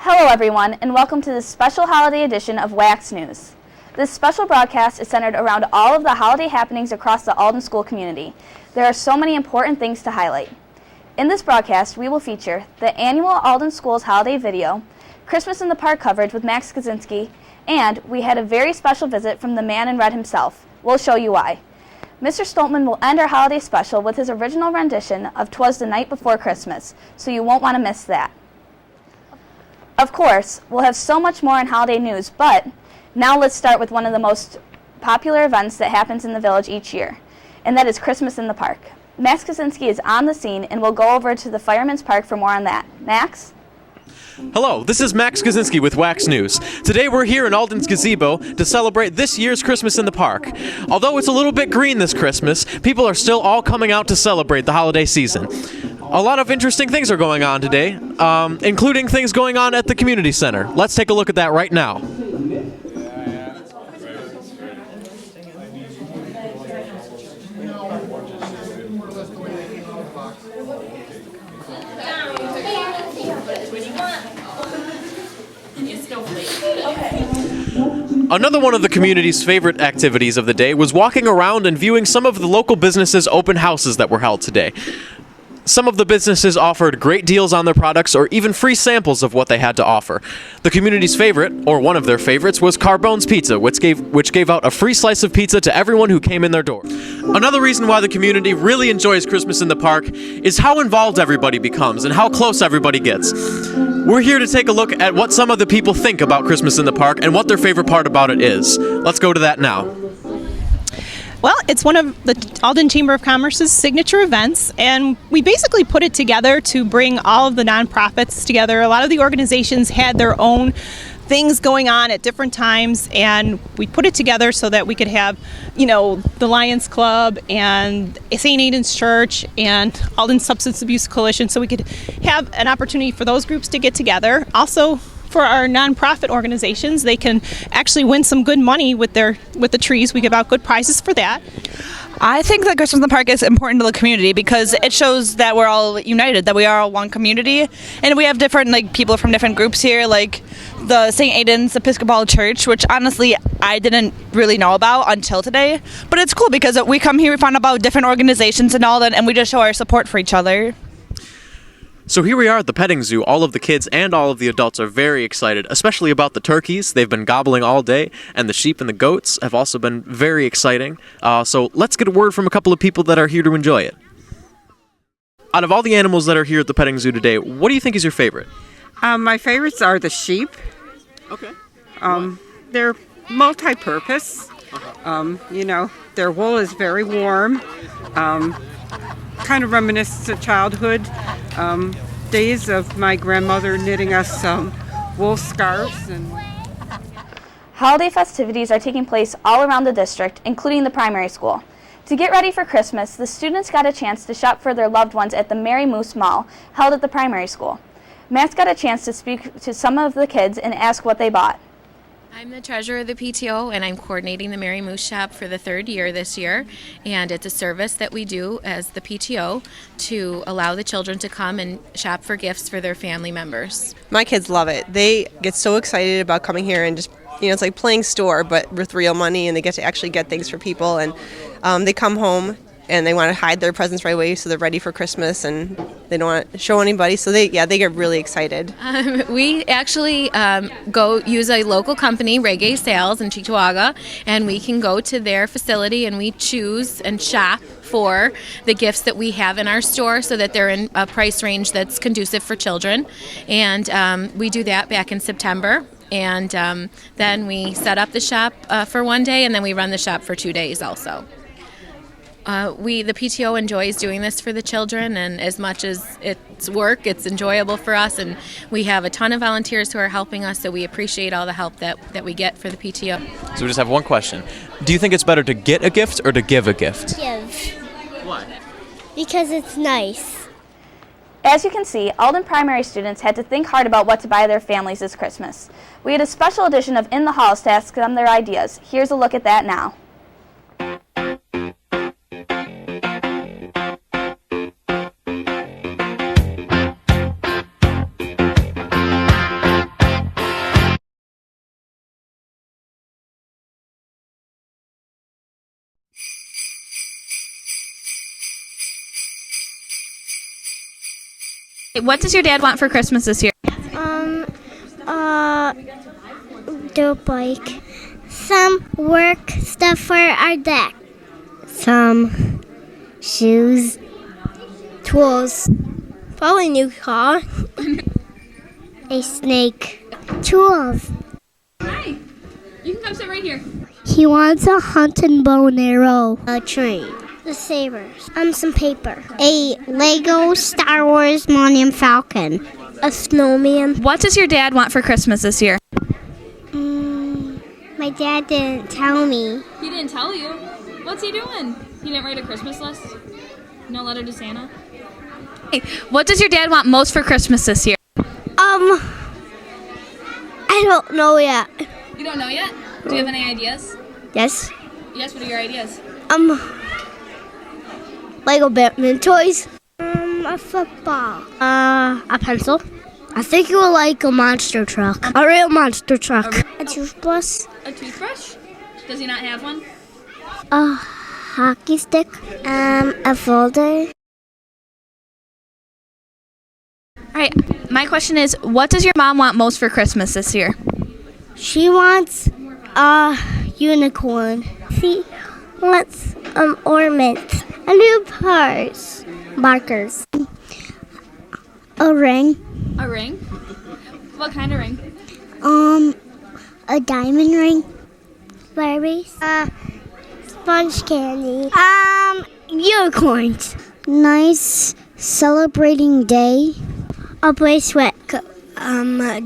Hello everyone, and welcome to this special holiday edition of Wacs News. This special broadcast is centered around all of the holiday happenings across the Alden School community. There are so many important things to highlight. In this broadcast, we will feature the annual Alden Schools holiday video, Christmas in the Park coverage with Max Kaczynski, and we had a very special visit from the man in red himself. We'll show you why. Mr. Stoltman will end our holiday special with his original rendition of 'Twas the Night Before Christmas, so you won't want to miss that. Of course, we'll have so much more on holiday news, but now let's start with one of the most popular events that happens in the village each year, and that is Christmas in the Park. Max Kaczynski is on the scene, and we'll go over to the Fireman's Park for more on that. Max? Hello, this is Max Kaczynski with Wacs News. Today we're here in Alden's Gazebo to celebrate this year's Christmas in the Park. Although it's a little bit green this Christmas, people are still all coming out to celebrate the holiday season. A lot of interesting things are going on today, including things going on at the community center. Let's take a look at that right now. Another one of the community's favorite activities of the day was walking around and viewing some of the local businesses' open houses that were held today. Some of the businesses offered great deals on their products or even free samples of what they had to offer. The community's favorite, or one of their favorites, was Carbone's Pizza, which gave out a free slice of pizza to everyone who came in their door. Another reason why the community really enjoys Christmas in the Park is how involved everybody becomes and how close everybody gets. We're here to take a look at what some of the people think about Christmas in the Park and what their favorite part about it is. Let's go to that now. Well, it's one of the Alden Chamber of Commerce's signature events, and we basically put it together to bring all of the nonprofits together. A lot of the organizations had their own things going on at different times, and we put it together so that we could have, the Lions Club and St. Aidan's Church and Alden Substance Abuse Coalition, so we could have an opportunity for those groups to get together. Also, for our nonprofit organizations, they can actually win some good money with the trees. We give out good prizes for that. I think that Christmas in the Park is important to the community because it shows that we're all united, that we are all one community, and we have different people from different groups here, like the St. Aidan's Episcopal Church, which honestly I didn't really know about until today. But it's cool because we come here, we find out about different organizations and all that, and we just show our support for each other. So here we are at the petting zoo. All of the kids and all of the adults are very excited, especially about the turkeys. They've been gobbling all day, and the sheep and the goats have also been very exciting. So let's get a word from a couple of people that are here to enjoy it. Out of all the animals that are here at the petting zoo today, what do you think is your favorite? My favorites are the sheep. Okay. They're multi-purpose. Their wool is very warm. Kind of reminiscent of childhood days of my grandmother knitting us wool scarves. Holiday festivities are taking place all around the district, including the primary school. To get ready for Christmas, the students got a chance to shop for their loved ones at the Mary Moose Mall, held at the primary school. Max got a chance to speak to some of the kids and ask what they bought. I'm the treasurer of the PTO, and I'm coordinating the Mary Moose Shop for the third year this year. And it's a service that we do as the PTO to allow the children to come and shop for gifts for their family members. My kids love it. They get so excited about coming here and just, it's like playing store, but with real money, and they get to actually get things for people. And they come home and they want to hide their presents right away, so they're ready for Christmas, and they don't want to show anybody, so they get really excited. We actually go use a local company, Reggae Sales in Cheektowaga, and we can go to their facility and we choose and shop for the gifts that we have in our store so that they're in a price range that's conducive for children. And we do that back in September. And then we set up the shop for one day, and then we run the shop for 2 days also. The PTO enjoys doing this for the children, and as much as it's work, it's enjoyable for us, and we have a ton of volunteers who are helping us, so we appreciate all the help that we get for the PTO. So we just have one question. Do you think it's better to get a gift or to give a gift? Give. Why? Because it's nice. As you can see, Alden primary students had to think hard about what to buy their families this Christmas. We had a special edition of In the Halls to ask them their ideas. Here's a look at that now. What does your dad want for Christmas this year? Dirt bike. Some work stuff for our deck. Some shoes. Tools. Probably a new car. A snake. Tools. Hi. You can come sit right here. He wants a hunting bow and arrow. A train. The sabers. Some paper. A Lego Star Wars Millennium Falcon. A snowman. What does your dad want for Christmas this year? My dad didn't tell me. He didn't tell you. What's he doing? He didn't write a Christmas list? No letter to Santa? Hey, what does your dad want most for Christmas this year? I don't know yet. You don't know yet? Do you have any ideas? Yes. Yes, what are your ideas? Lego Batman toys. A football. A pencil. I think you would like a monster truck. A real monster truck. A toothbrush. A toothbrush? Does he not have one? A hockey stick. A folder. All right, my question is, what does your mom want most for Christmas this year? She wants a unicorn. She wants ornaments. A new purse. Markers. A ring. A ring? What kind of ring? A diamond ring. Barbies. Sponge candy. Unicorns. Nice celebrating day. A bracelet.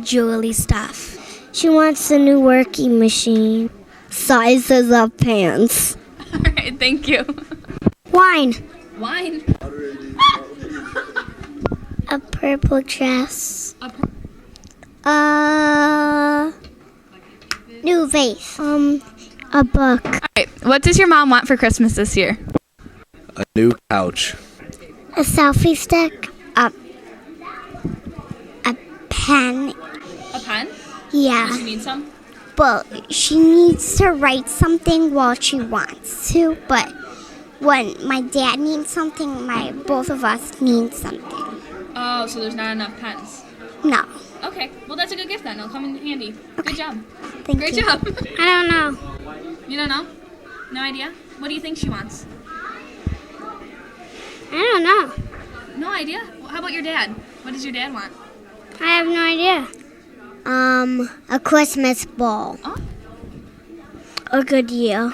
Jewelry stuff. She wants a new working machine. Sizes of pants. All right, thank you. Wine. Wine? A purple dress. New vase. A book. All right, what does your mom want for Christmas this year? A new couch. A selfie stick. A pen. A pen? Yeah. Does she need some? Well, she needs to write something while she wants to, but when my dad needs something, both of us need something. Oh, so there's not enough pens. No. Okay, well that's a good gift then. It'll come in handy. Okay. Good job. Thank Great you. job. I don't know. You don't know? No idea? What do you think she wants? I don't know. No idea? Well, how about your dad? What does your dad want? I have no idea. A Christmas ball. Oh. A good year.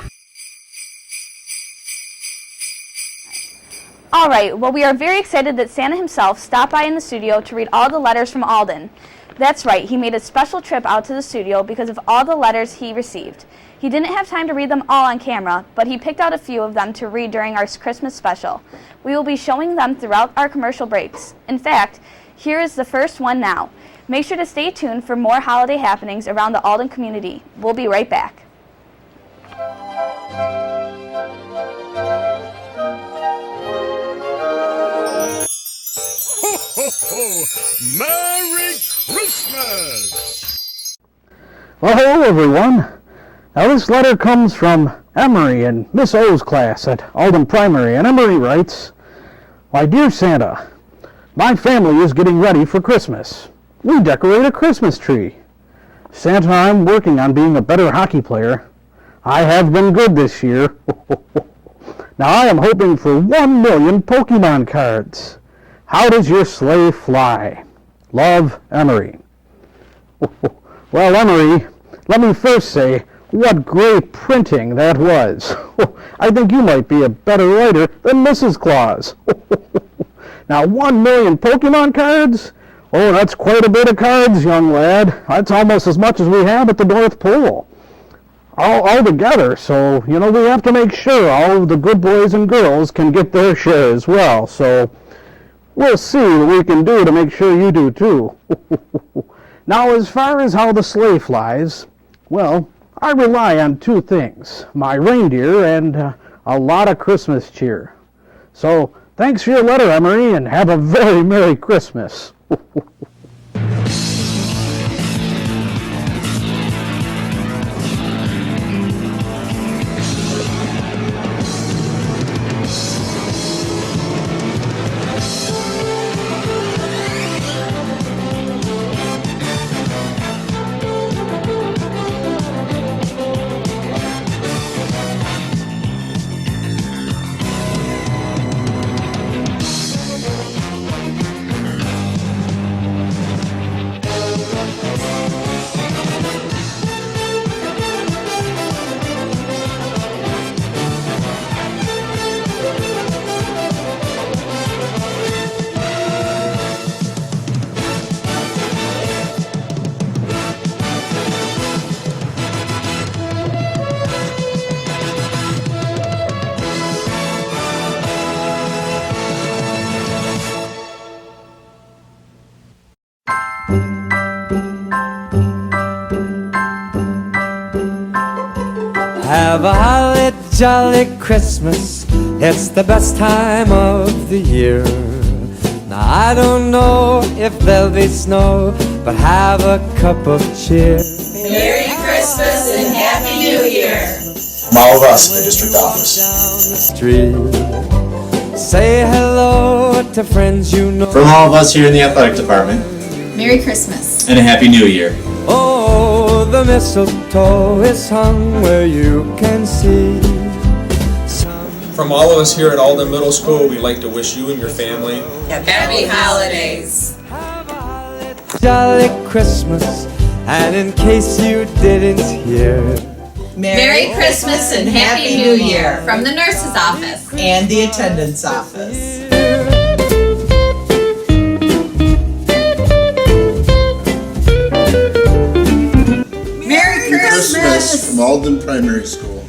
All right, well, we are very excited that Santa himself stopped by in the studio to read all the letters from Alden. That's right, he made a special trip out to the studio because of all the letters he received. He didn't have time to read them all on camera, but he picked out a few of them to read during our Christmas special. We will be showing them throughout our commercial breaks. In fact, here is the first one now. Make sure to stay tuned for more holiday happenings around the Alden community. We'll be right back. Ho, ho, ho! Merry Christmas! Well, hello, everyone. Now, this letter comes from Emery in Miss O's class at Alden Primary, and Emery writes, "My dear Santa, my family is getting ready for Christmas. We decorate a Christmas tree. Santa, I'm working on being a better hockey player. I have been good this year. Now, I am hoping for 1 million Pokemon cards. How does your sleigh fly? Love, Emery." Well, Emery, let me first say, what great printing that was. I think you might be a better writer than Mrs. Claus. Now, 1 million Pokemon cards? Oh, that's quite a bit of cards, young lad. That's almost as much as we have at the North Pole. All together, so, we have to make sure all of the good boys and girls can get their share as well. So, we'll see what we can do to make sure you do too. Now, as far as how the sleigh flies, well, I rely on 2 things, my reindeer and a lot of Christmas cheer. So, thanks for your letter, Emery, and have a very Merry Christmas. Have a holly jolly Christmas. It's the best time of the year. Now I don't know if there'll be snow, but have a cup of cheer. Merry Christmas and Happy New Year. From all of us in the district office. Down the street, say hello to friends you know. From all of us here in the athletic department. Merry Christmas. And a Happy New Year. Oh, the mistletoe is hung where you can see. From all of us here at Alden Middle School, we'd like to wish you and your family Happy Holidays. Jolly Christmas, and in case you didn't hear, Merry Christmas and Happy New Year from the nurse's office and the attendance office. Merry Christmas from Alden Primary School.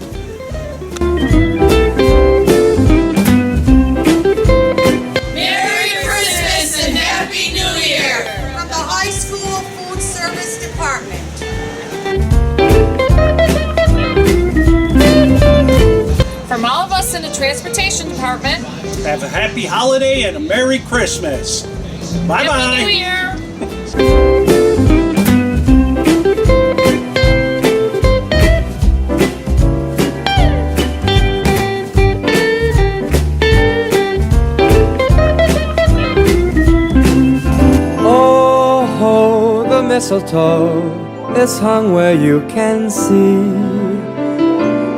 Merry Christmas and Happy New Year from the high school food service department. From all of us in the transportation department, have a happy holiday and a Merry Christmas. Bye-bye. Happy New Year. oh, the mistletoe is hung where you can see.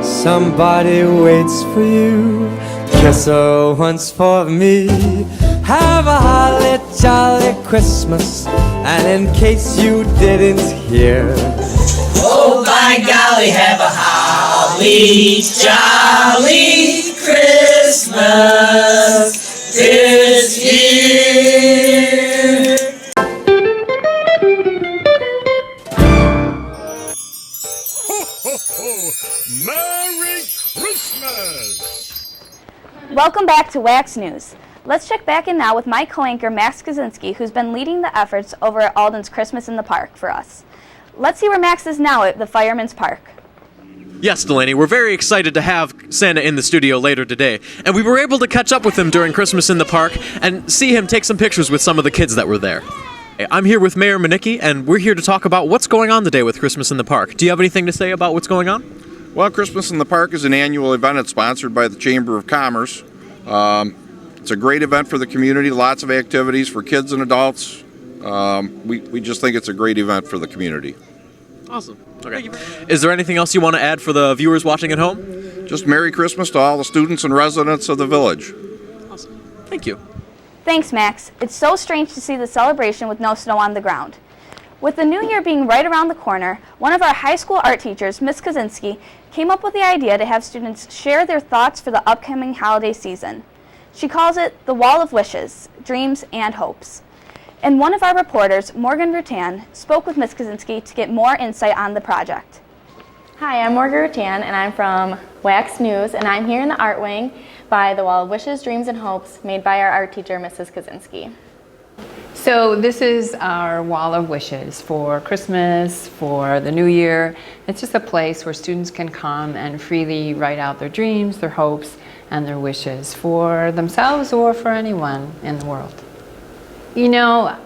Somebody waits for you, kiss her once for me. Have a holly jolly Christmas, and in case you didn't hear, oh by golly, have a holly jolly Christmas this year. Merry Christmas! Welcome back to Wacs News. Let's check back in now with my co-anchor Max Kaczynski, who's been leading the efforts over at Alden's Christmas in the Park for us. Let's see where Max is now at the Fireman's Park. Yes, Delaney, we're very excited to have Santa in the studio later today, and we were able to catch up with him during Christmas in the Park and see him take some pictures with some of the kids that were there. I'm here with Mayor Manicki, and we're here to talk about what's going on today with Christmas in the Park. Do you have anything to say about what's going on? Well, Christmas in the Park is an annual event. It's sponsored by the Chamber of Commerce. It's a great event for the community, lots of activities for kids and adults. We just think it's a great event for the community. Awesome. Okay. Is there anything else you want to add for the viewers watching at home? Just Merry Christmas to all the students and residents of the village. Awesome. Thank you. Thanks, Max. It's so strange to see the celebration with no snow on the ground. With the new year being right around the corner, one of our high school art teachers, Ms. Kaczynski, came up with the idea to have students share their thoughts for the upcoming holiday season. She calls it the Wall of Wishes, Dreams, and Hopes. And one of our reporters, Morgan Rutan, spoke with Ms. Kaczynski to get more insight on the project. Hi, I'm Morgan Rutan, and I'm from Wacs News, and I'm here in the art wing by the Wall of Wishes, Dreams, and Hopes, made by our art teacher, Mrs. Kaczynski. So this is our Wall of Wishes for Christmas, for the New Year. It's just a place where students can come and freely write out their dreams, their hopes, and their wishes for themselves or for anyone in the world. You know,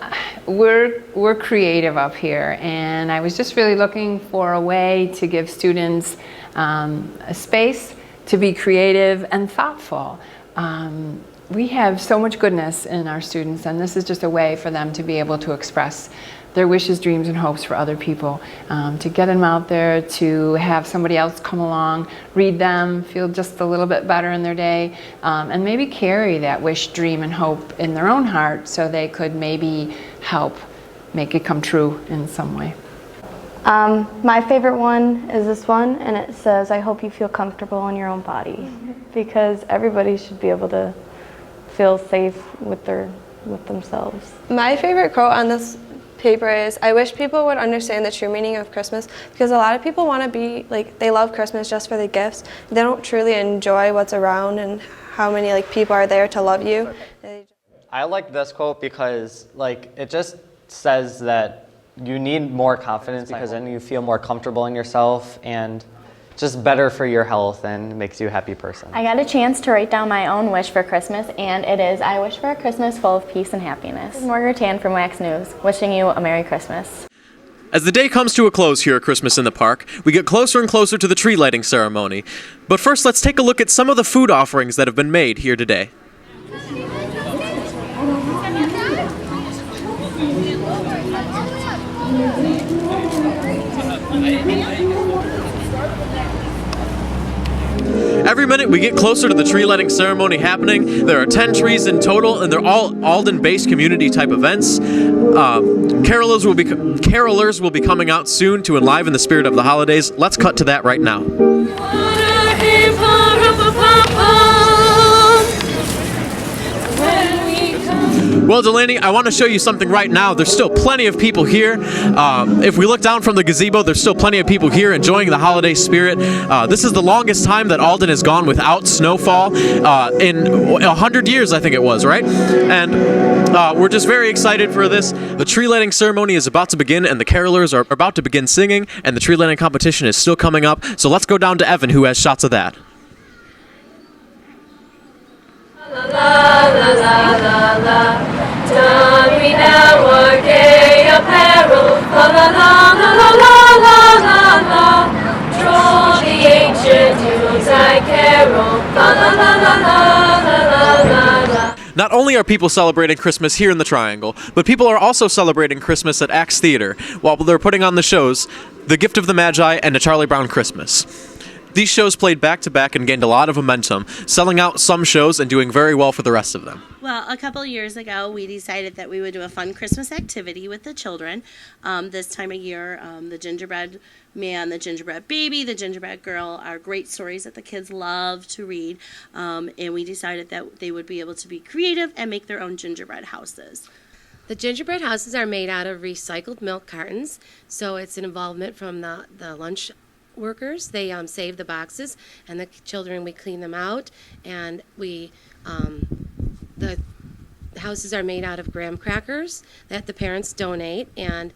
we're creative up here, and I was just really looking for a way to give students a space to be creative and thoughtful. We have so much goodness in our students, and this is just a way for them to be able to express their wishes, dreams, and hopes for other people, to get them out there, to have somebody else come along, read them, feel just a little bit better in their day, and maybe carry that wish, dream, and hope in their own heart so they could maybe help make it come true in some way. My favorite one is this one, and it says, I hope you feel comfortable in your own body, because everybody should be able to feel safe with themselves. My favorite quote on this paper is, I wish people would understand the true meaning of Christmas, because a lot of people want to be, like, they love Christmas just for the gifts. They don't truly enjoy what's around and how many, like, people are there to love you. I like this quote because, like, it just says that you need more confidence, because then you feel more comfortable in yourself, and just better for your health and makes you a happy person. I got a chance to write down my own wish for Christmas, and it is, I wish for a Christmas full of peace and happiness. This is Margaret Tan from Wacs News, wishing you a Merry Christmas. As the day comes to a close here at Christmas in the Park, we get closer and closer to the tree lighting ceremony. But first, let's take a look at some of the food offerings that have been made here today. Every minute we get closer to the tree lighting ceremony happening. There are 10 trees in total, and they're all Alden-based community type events. Carolers will be coming out soon to enliven the spirit of the holidays. Let's cut to that right now. Well, Delaney, I want to show you something right now. There's still plenty of people here. If we look down from the gazebo, there's still plenty of people here enjoying the holiday spirit. This is the longest time that Alden has gone without snowfall in 100 years, I think it was, right? And we're just very excited for this. The tree lighting ceremony is about to begin, and the carolers are about to begin singing, and the tree lighting competition is still coming up. So let's go down to Evan, who has shots of that. La la la la la la. Don we now our gay apparel. La la la la la la la la. Troll the ancient Yuletide carol. La la la la la la la la. Not only are people celebrating Christmas here in the Triangle, but people are also celebrating Christmas at Axe Theater while they're putting on the shows The Gift of the Magi and A Charlie Brown Christmas. These shows played back-to-back and gained a lot of momentum, selling out some shows and doing very well for the rest of them. Well, a couple years ago, we decided that we would do a fun Christmas activity with the children. This time of year, the gingerbread man, the gingerbread baby, the gingerbread girl are great stories that the kids love to read. And we decided that they would be able to be creative and make their own gingerbread houses. The gingerbread houses are made out of recycled milk cartons, so it's an involvement from the lunch workers. They save the boxes, and the children, we clean them out, and the houses are made out of graham crackers that the parents donate, and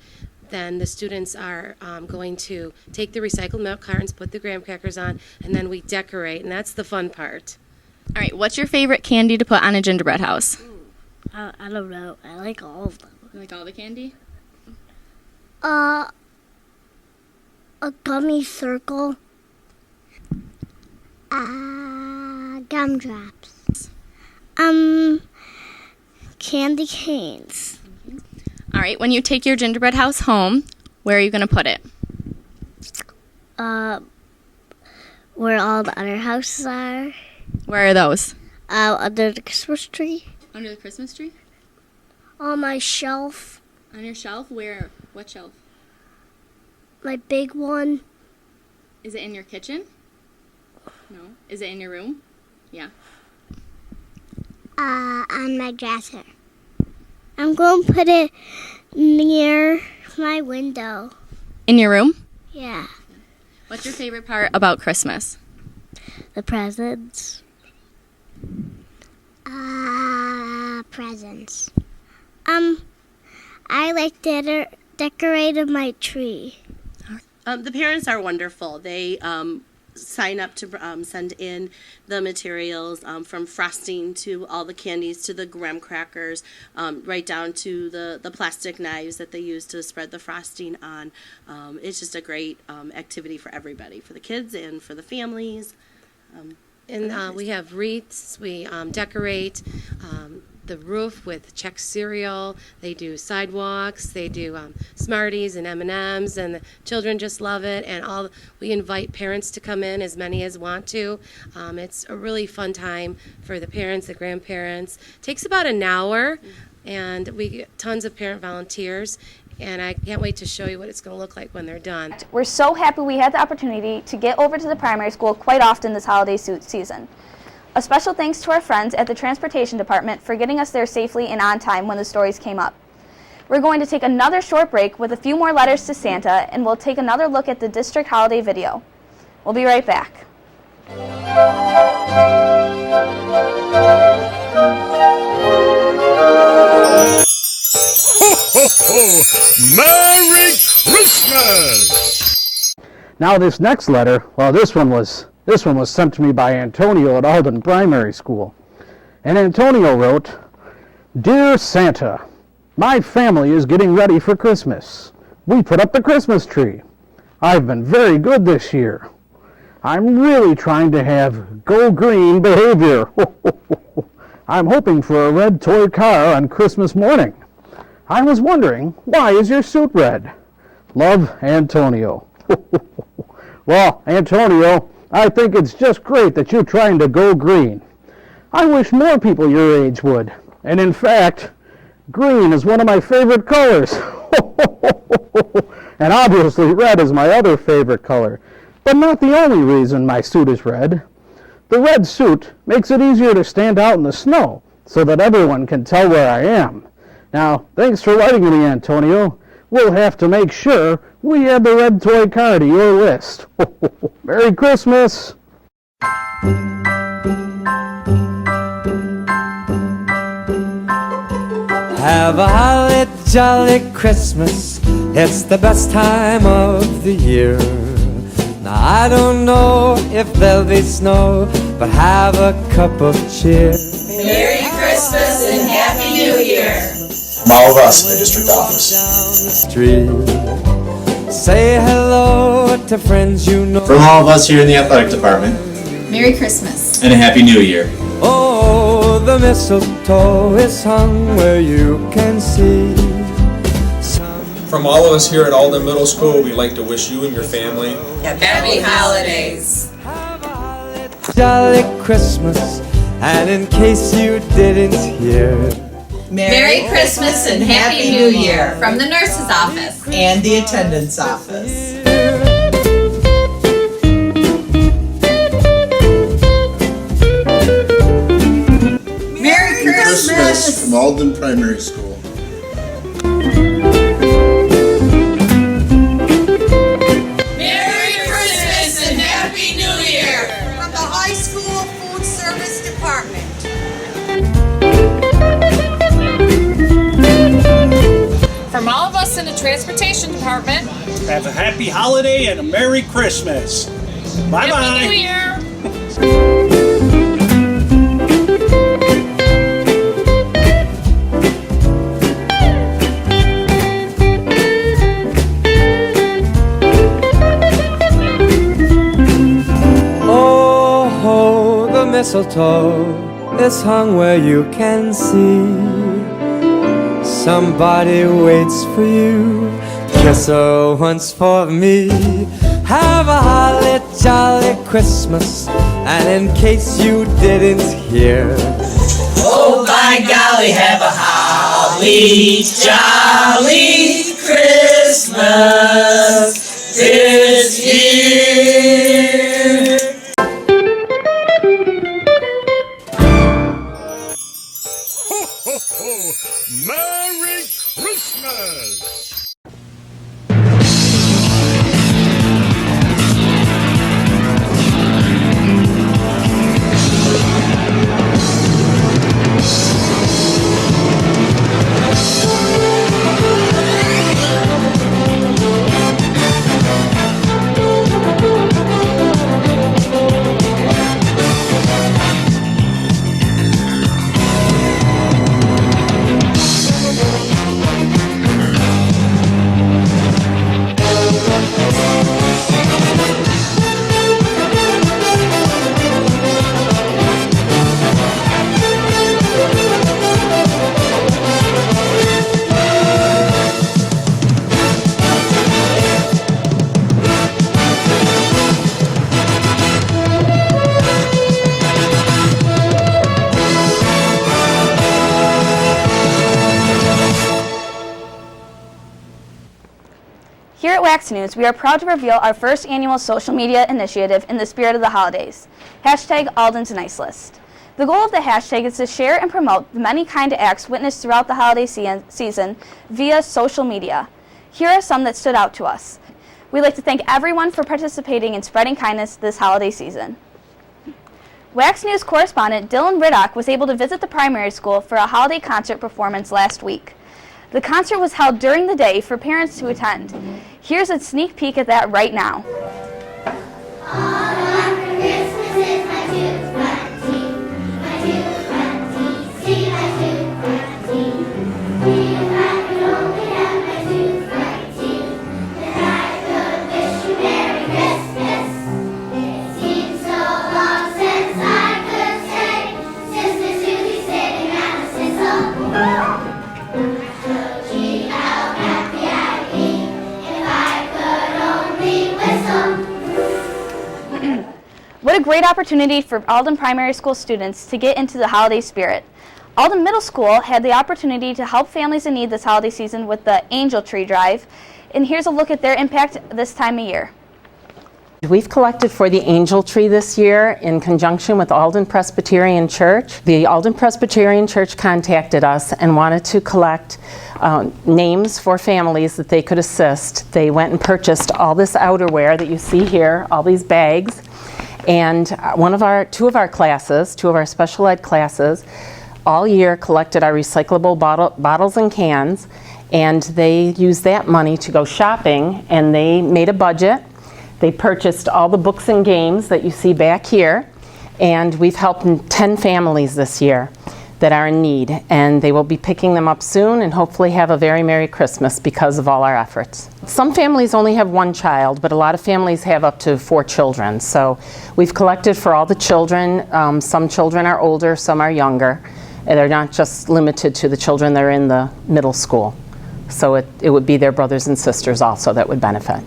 then the students are going to take the recycled milk cartons, put the graham crackers on, and then we decorate, and that's the fun part. All right, what's your favorite candy to put on a gingerbread house? I don't know. I like all of them. You like all the candy? A gummy circle. Gumdrops. Candy canes. All right, when you take your gingerbread house home, where are you going to put it? Where all the other houses are. Where are those? Under the Christmas tree. Under the Christmas tree? On my shelf. On your shelf? Where? What shelf? My big one. Is it in your kitchen? No. Is it in your room? Yeah. On my dresser. I'm going to put it near my window. In your room? Yeah. What's your favorite part about Christmas? The presents. Presents. I like decorating my tree. The parents are wonderful. They sign up to send in the materials from frosting to all the candies to the graham crackers, right down to the plastic knives that they use to spread the frosting on. It's just a great activity for everybody, for the kids and for the families. And we have wreaths. We decorate the roof with Chex cereal. They do sidewalks. They do Smarties and M&Ms, and the children just love it. And we invite parents to come in, as many as want to. It's a really fun time for the parents, the grandparents. It takes about an hour, and we get tons of parent volunteers. And I can't wait to show you what it's going to look like when they're done. We're so happy we had the opportunity to get over to the primary school quite often this holiday season. A special thanks to our friends at the Transportation Department for getting us there safely and on time when the stories came up. We're going to take another short break with a few more letters to Santa, and we'll take another look at the district holiday video. We'll be right back. Ho, ho, ho! Merry Christmas! Now this next letter, well, this one was sent to me by Antonio at Alden Primary School. And Antonio wrote, "Dear Santa, my family is getting ready for Christmas. We put up the Christmas tree. I've been very good this year. I'm really trying to have go green behavior. I'm hoping for a red toy car on Christmas morning. I was wondering, why is your suit red? Love, Antonio." Well, Antonio, I think it's just great that you're trying to go green. I wish more people your age would. And in fact, green is one of my favorite colors. And obviously red is my other favorite color. But not the only reason my suit is red. The red suit makes it easier to stand out in the snow so that everyone can tell where I am. Now, thanks for writing to me, Antonio. We'll have to make sure we add the red toy car to your list. Merry Christmas! Have a holly jolly Christmas. It's the best time of the year. Now I don't know if there'll be snow, but have a cup of cheer. Merry Christmas and Happy New Year. From all of us in the district office. Say hello to friends you know. From all of us here in the athletic department. Merry Christmas. And a Happy New Year. Oh, the mistletoe is hung where you can see. From all of us here at Alden Middle School, we'd like to wish you and your family Happy Holidays. Jolly Christmas, and in case you didn't hear, Merry Christmas and Happy New Year. From the nurse's office. And the attendance office. Merry Christmas from Alden Primary School. Merry Christmas and Happy New Year. From the high school food service department. From all of us in the transportation department, Have a happy holiday and a Merry Christmas. Bye-bye. Happy New Year. oh, the mistletoe is hung where you can see. Somebody waits for you, kiss her once for me. Have a holly jolly Christmas, and in case you didn't hear, Oh, by golly, have a holly jolly Christmas this year. Ho, ho, ho! Merry Christmas! Here at Wacs News, we are proud to reveal our first annual social media initiative in the spirit of the holidays. Hashtag Alden's Nice List. The goal of the hashtag is to share and promote the many kind acts witnessed throughout the holiday season via social media. Here are some that stood out to us. We'd like to thank everyone for participating in spreading kindness this holiday season. Wacs News correspondent Dylan Riddock was able to visit the primary school for a holiday concert performance last week. The concert was held during the day for parents to attend. Here's a sneak peek at that right now. great opportunity for Alden Primary School students to get into the holiday spirit. Alden Middle School had the opportunity to help families in need this holiday season with the Angel Tree Drive, and here's a look at their impact this time of year. We've collected for the Angel Tree this year in conjunction with Alden Presbyterian Church. The Alden Presbyterian Church contacted us and wanted to collect names for families that they could assist. They went and purchased all this outerwear that you see here, all these bags, and two of our special ed classes, all year collected our recyclable bottles and cans, and they used that money to go shopping, and they made a budget. They purchased all the books and games that you see back here, and we've helped 10 families this year that are in need, and they will be picking them up soon and hopefully have a very Merry Christmas because of all our efforts. Some families only have one child, but a lot of families have up to 4 children. So we've collected for all the children. Some children are older, some are younger. And they're not just limited to the children that are in the middle school. So it would be their brothers and sisters also that would benefit.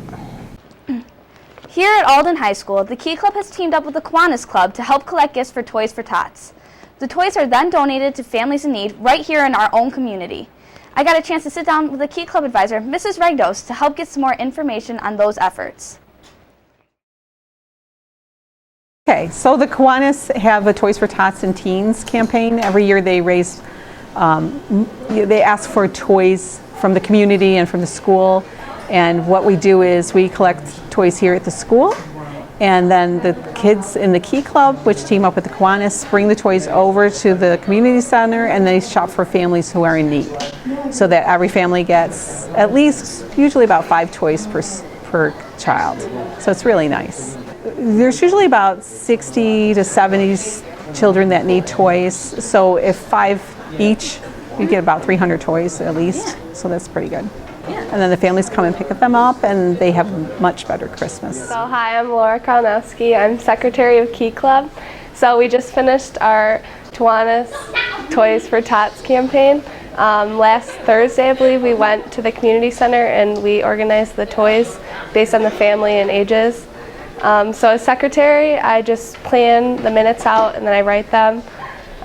Here at Alden High School, the Key Club has teamed up with the Kiwanis Club to help collect gifts for Toys for Tots. The toys are then donated to families in need right here in our own community. I got a chance to sit down with the Key Club advisor, Mrs. Regdos, to help get some more information on those efforts. Okay, so the Kiwanis have a Toys for Tots and Teens campaign. Every year they raise, they ask for toys from the community and from the school. And what we do is we collect toys here at the school, and then the kids in the Key Club, which team up with the Kiwanis, bring the toys over to the community center, and they shop for families who are in need, so that every family gets at least, usually about 5 toys per child. So it's really nice. There's usually about 60 to 70 children that need toys, so if 5 each, you get about 300 toys at least, so that's pretty good. And then the families come and pick them up, and they have a much better Christmas. So hi, I'm Laura Karnowski. I'm secretary of Key Club. So we just finished our Kiwanis Toys for Tots campaign. Last Thursday, I believe, we went to the community center and we organized the toys based on the family and ages. So as secretary, I just plan the minutes out and then I write them.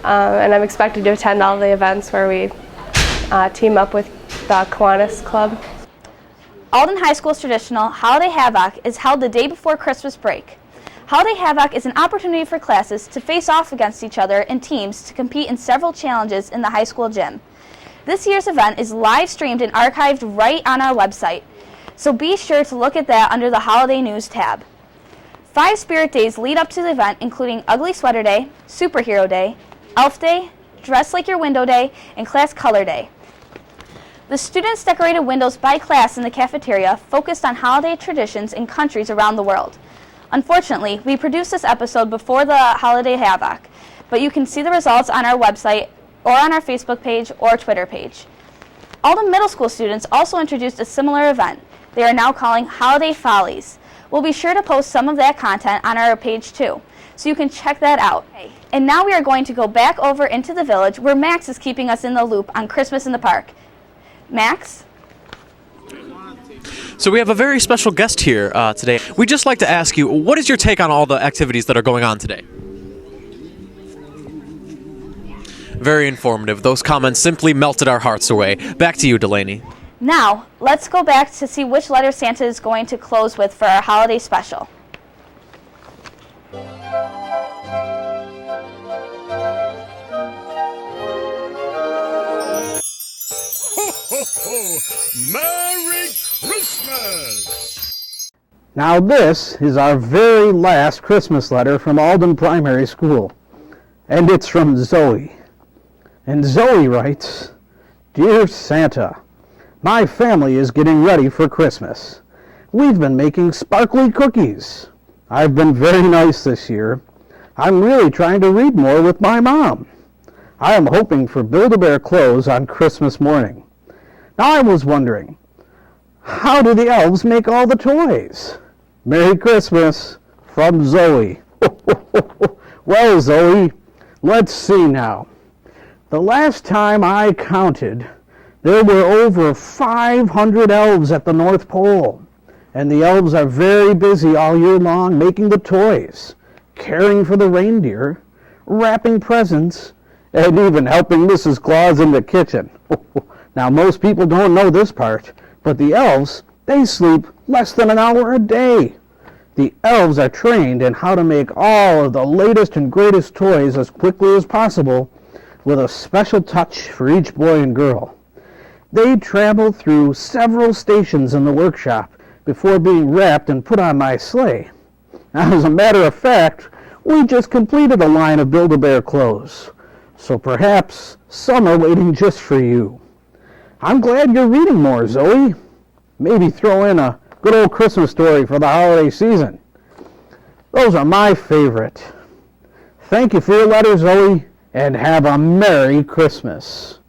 And I'm expected to attend all the events where we team up with the Kiwanis Club. Alden High School's traditional Holiday Havoc is held the day before Christmas break. Holiday Havoc is an opportunity for classes to face off against each other in teams to compete in several challenges in the high school gym. This year's event is live streamed and archived right on our website, so be sure to look at that under the Holiday News tab. 5 spirit days lead up to the event, including Ugly Sweater Day, Superhero Day, Elf Day, Dress Like Your Window Day, and Class Color Day. The students decorated windows by class in the cafeteria focused on holiday traditions in countries around the world. Unfortunately, we produced this episode before the Holiday Havoc, but you can see the results on our website or on our Facebook page or Twitter page. Alden Middle School students also introduced a similar event. They are now calling Holiday Follies. We'll be sure to post some of that content on our page too, so you can check that out. And now we are going to go back over into the village where Max is keeping us in the loop on Christmas in the Park. Max? So we have a very special guest here today. We'd just like to ask you, what is your take on all the activities that are going on today? Very informative. Those comments simply melted our hearts away. Back to you, Delaney. Now, let's go back to see which letter Santa is going to close with for our holiday special. Ho, ho, ho! Merry Christmas! Now this is our very last Christmas letter from Alden Primary School, and it's from Zoe. And Zoe writes, Dear Santa, my family is getting ready for Christmas. We've been making sparkly cookies. I've been very nice this year. I'm really trying to read more with my mom. I am hoping for Build-A-Bear clothes on Christmas morning. Now I was wondering, how do the elves make all the toys? Merry Christmas from Zoe. Well, Zoe, let's see now. The last time I counted, there were over 500 elves at the North Pole, and the elves are very busy all year long making the toys. caring for the reindeer, wrapping presents, and even helping Mrs. Claus in the kitchen. Now, most people don't know this part, but the elves, they sleep less than an hour a day. The elves are trained in how to make all of the latest and greatest toys as quickly as possible, with a special touch for each boy and girl. They travel through several stations in the workshop before being wrapped and put on my sleigh. Now, as a matter of fact, we just completed a line of Build-A-Bear clothes, so perhaps some are waiting just for you. I'm glad you're reading more, Zoe. Maybe throw in a good old Christmas story for the holiday season. Those are my favorite. Thank you for your letter, Zoe, and have a Merry Christmas.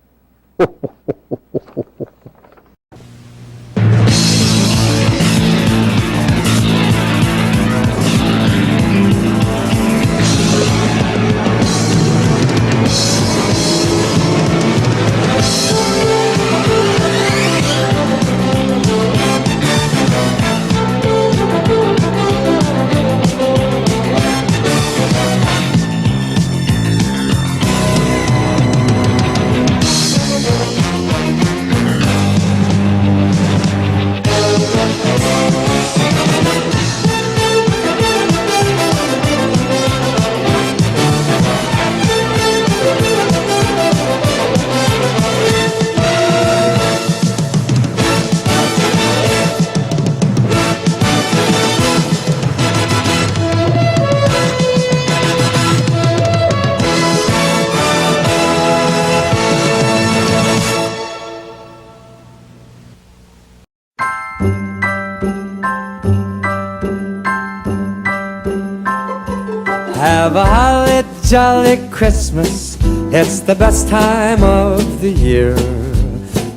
Have a holly jolly Christmas, it's the best time of the year.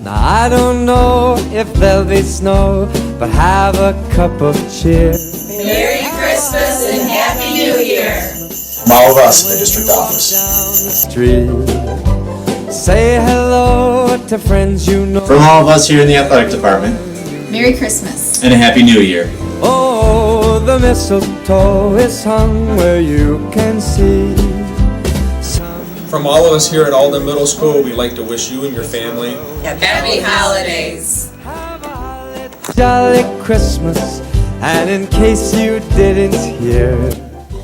Now I don't know if there'll be snow, but have a cup of cheer. Merry Christmas and Happy New Year. From all of us in the district office. Down the street, say hello to friends you know. From all of us here in the athletic department. Merry Christmas. And a Happy New Year. Oh, the mistletoe is hung where you can see. From all of us here at Alden Middle School, we'd like to wish you and your family Happy Holidays. Jolly Christmas, and in case you didn't hear,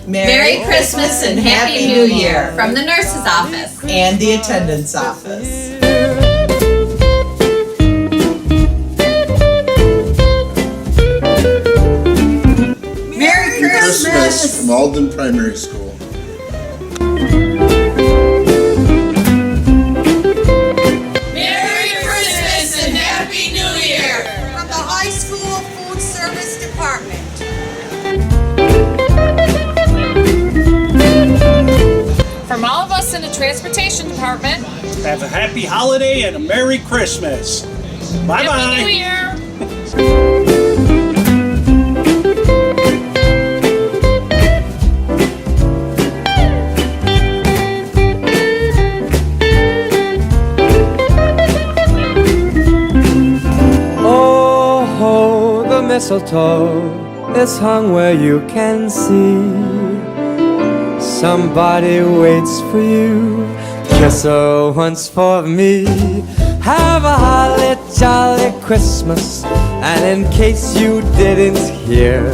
Merry Christmas and Happy New Year from the nurse's office And the attendance office. Merry Christmas from Alden Primary School. Merry Christmas and Happy New Year From the high school food service department. From all of us in the transportation department, Have a happy holiday and a Merry Christmas. Bye-bye. Happy New Year. oh, the mistletoe is hung where you can see. Somebody waits for you, kiss her once for me. Have a holly jolly Christmas, and in case you didn't hear,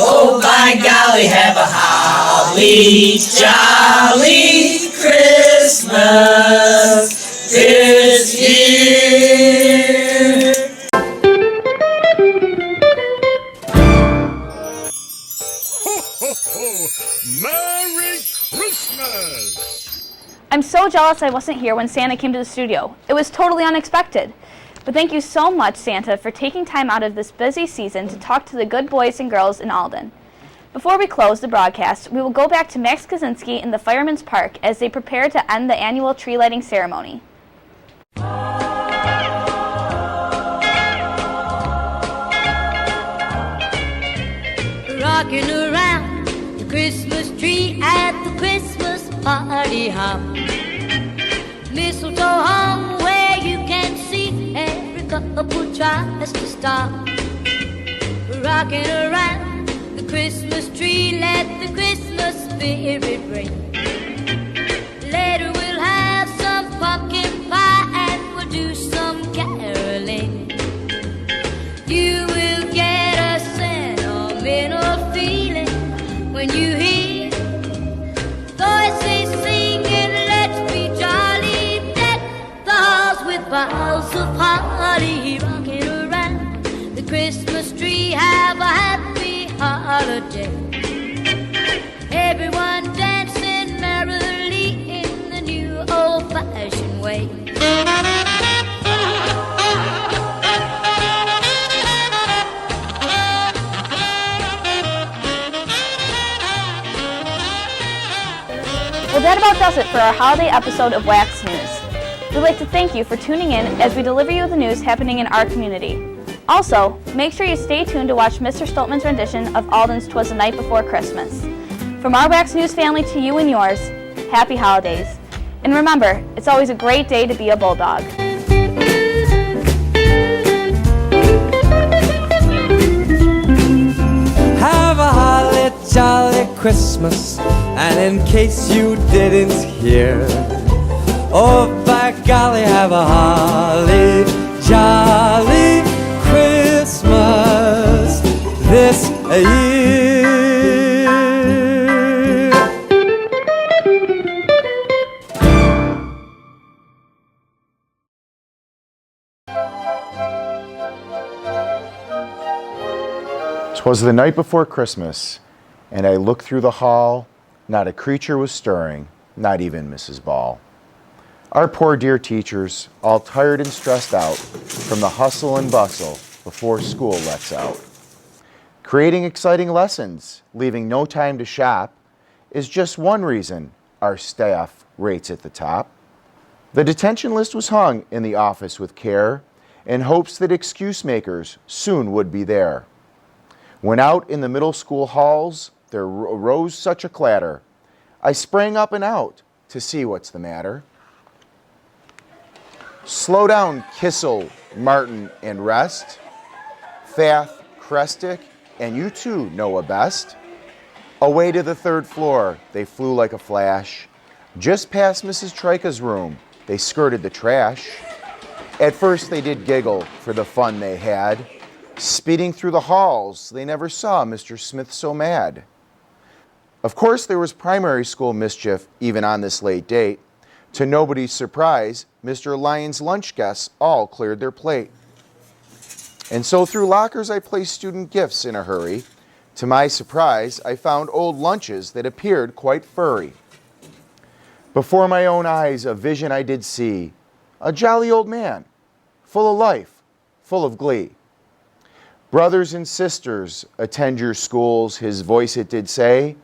Oh by golly, have a holly jolly Christmas this year. Ho, ho, ho! Merry Christmas! I'm so jealous I wasn't here when Santa came to the studio. It was totally unexpected. But thank you so much, Santa, for taking time out of this busy season to talk to the good boys and girls in Alden. Before we close the broadcast, we will go back to Max Kaczynski in the Fireman's Park as they prepare to end the annual tree lighting ceremony. Rocking around the Christmas tree at the Christmas party hop. Mistletoe hung where you can see every couple tries to stop. Rocking around the Christmas tree, let the Christmas spirit ring. Later we'll have some pumpkin pie and we'll do some caroling. You will get a sentimental feeling when you hear voices singing, let's be jolly, deck the halls with boughs of holly, rocking around the Christmas tree, have a happy holiday. Everyone dancing merrily in the new old-fashioned way. Well, that about does it for our holiday episode of Wacs News. We'd like to thank you for tuning in as we deliver you the news happening in our community. Also, make sure you stay tuned to watch Mr. Stoltman's rendition of Alden's "'Twas the Night Before Christmas." From our Wacs News family to you and yours, happy holidays. And remember, it's always a great day to be a bulldog. Have a holly jolly Christmas, and in case you didn't hear, oh by golly, have a holly jolly Christmas this year. "'Twas the night before Christmas, and I looked through the hall. Not a creature was stirring, not even Mrs. Ball. Our poor dear teachers, all tired and stressed out from the hustle and bustle before school lets out. Creating exciting lessons, leaving no time to shop, is just one reason our staff rates at the top. The detention list was hung in the office with care, in hopes that excuse makers soon would be there. When out in the middle school halls there arose such a clatter, I sprang up and out to see what's the matter. Slow down, Kissel, Martin, and Rest, Fath, Crestick, and you too, Noah Best. Away to the third floor they flew like a flash. Just past Mrs. Trika's room, they skirted the trash. At first they did giggle for the fun they had. Speeding through the halls, they never saw Mr. Smith so mad. Of course, there was primary school mischief even on this late date. To nobody's surprise, Mr. Lyon's lunch guests all cleared their plate. And so through lockers I placed student gifts in a hurry. To my surprise, I found old lunches that appeared quite furry. Before my own eyes a vision I did see, a jolly old man, full of life, full of glee. Brothers and sisters, attend your schools, his voice it did say,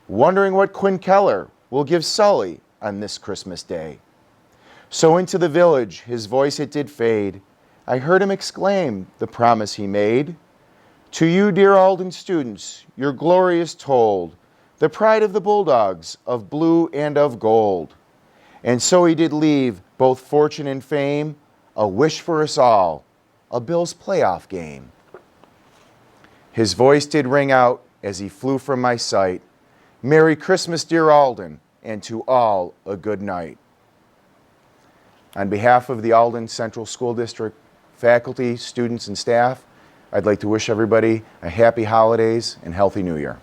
wondering what Quinn Keller will give Sully on this Christmas day. So into the village his voice it did fade. I heard him exclaim the promise he made. To you, dear Alden students, your glory is told, the pride of the Bulldogs, of blue and of gold. And so he did leave both fortune and fame, a wish for us all, a Bills playoff game. His voice did ring out as he flew from my sight. Merry Christmas, dear Alden, and to all a good night. On behalf of the Alden Central School District faculty, students, and staff, I'd like to wish everybody a happy holidays and healthy New Year.